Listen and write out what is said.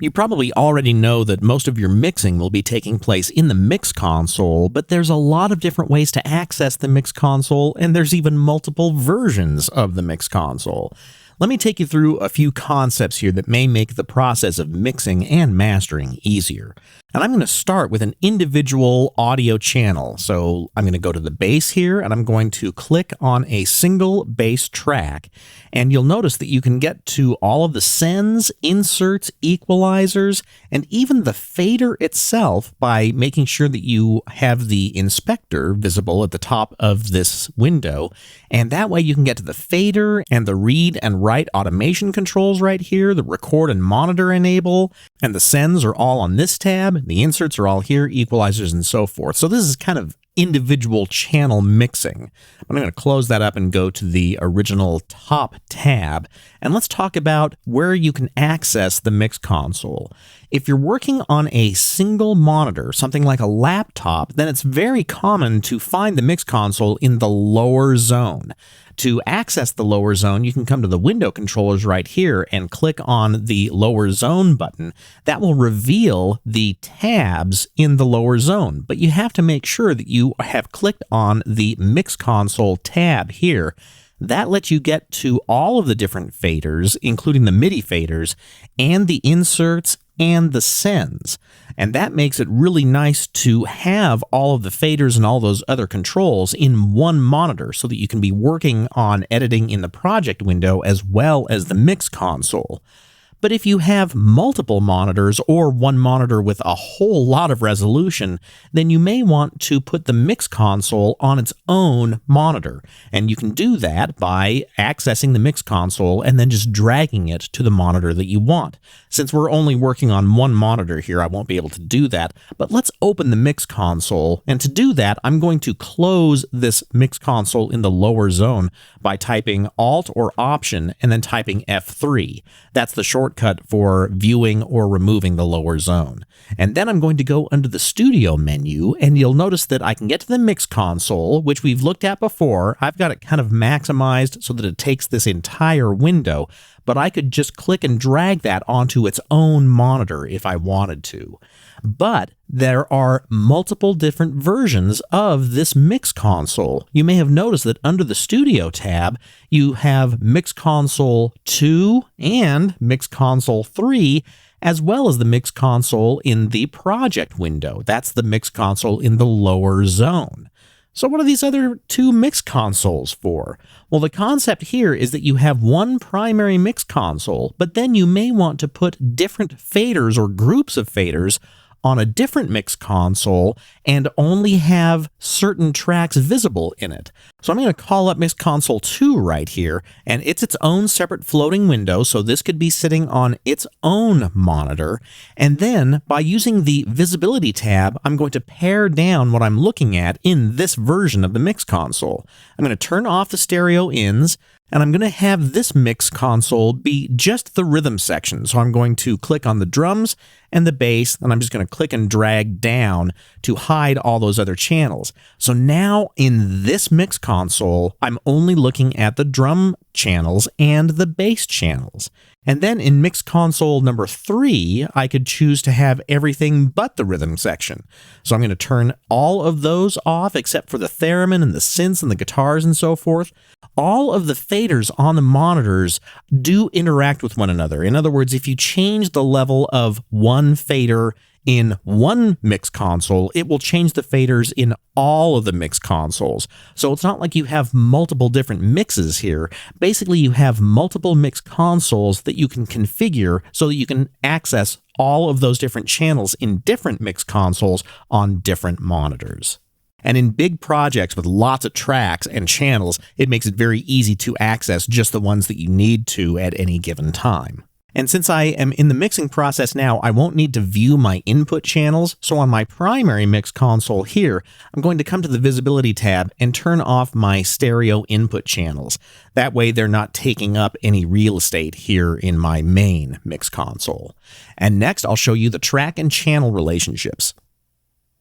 You probably already know that most of your mixing will be taking place in the Mix Console, but there's a lot of different ways to access the Mix Console, and there's even multiple versions of the Mix Console. Let me take you through a few concepts here that may make the process of mixing and mastering easier. And I'm going to start with an individual audio channel. So I'm going to go to the bass here, and I'm going to click on a single bass track. And you'll notice that you can get to all of the sends, inserts, equalizers, and even the fader itself by making sure that you have the inspector visible at the top of this window. And that way you can get to the fader and the read and write automation controls right here, the record and monitor enable, and the sends are all on this tab. The inserts are all here, equalizers, and so forth. So this is kind of individual channel mixing. I'm going to close that up and go to the original top tab. And let's talk about where you can access the Mix Console. If you're working on a single monitor, something like a laptop, then it's very common to find the Mix Console in the lower zone. To access the lower zone, you can come to the window controllers right here and click on the lower zone button. That will reveal the tabs in the lower zone, but you have to make sure that you have clicked on the Mix Console tab here. That lets you get to all of the different faders, including the MIDI faders, and the inserts and the sends. And that makes it really nice to have all of the faders and all those other controls in one monitor so that you can be working on editing in the project window as well as the Mix Console. But if you have multiple monitors or one monitor with a whole lot of resolution, then you may want to put the Mix Console on its own monitor. And you can do that by accessing the Mix Console and then just dragging it to the monitor that you want. Since we're only working on one monitor here, I won't be able to do that. But let's open the Mix Console. And to do that, I'm going to close this Mix Console in the lower zone by typing Alt or Option and then typing F3. That's the shortcut for viewing or removing the lower zone. And then I'm going to go under the Studio menu, and you'll notice that I can get to the Mix Console, which we've looked at before. I've got it kind of maximized so that it takes this entire window, but I could just click and drag that onto its own monitor if I wanted to. But there are multiple different versions of this Mix Console. You may have noticed that under the Studio tab, you have Mix Console 2 and Mix Console 3, as well as the Mix Console in the project window. That's the Mix Console in the lower zone. So what are these other two Mix Consoles for? Well, the concept here is that you have one primary Mix Console, but then you may want to put different faders or groups of faders on a different Mix Console and only have certain tracks visible in it. So I'm going to call up Mix Console 2 right here, and it's its own separate floating window, so this could be sitting on its own monitor. And then by using the Visibility tab, I'm going to pare down what I'm looking at in this version of the Mix Console. I'm going to turn off the stereo ins, and I'm going to have this Mix Console be just the rhythm section. So I'm going to click on the drums and the bass, and I'm just going to click and drag down to hide all those other channels. So now in this Mix Console, I'm only looking at the drum channels and the bass channels. And then in Mix Console number 3, I could choose to have everything but the rhythm section. So I'm going to turn all of those off except for the theremin and the synths and the guitars and so forth. All of the faders on the monitors do interact with one another. In other words, if you change the level of one fader in one Mix Console, it will change the faders in all of the Mix Consoles. So it's not like you have multiple different mixes here. Basically, you have multiple Mix Consoles that you can configure so that you can access all of those different channels in different Mix Consoles on different monitors. And in big projects with lots of tracks and channels, it makes it very easy to access just the ones that you need to at any given time. And since I am in the mixing process now, I won't need to view my input channels. So on my primary Mix Console here, I'm going to come to the Visibility tab and turn off my stereo input channels. That way they're not taking up any real estate here in my main Mix Console. And next, I'll show you the track and channel relationships.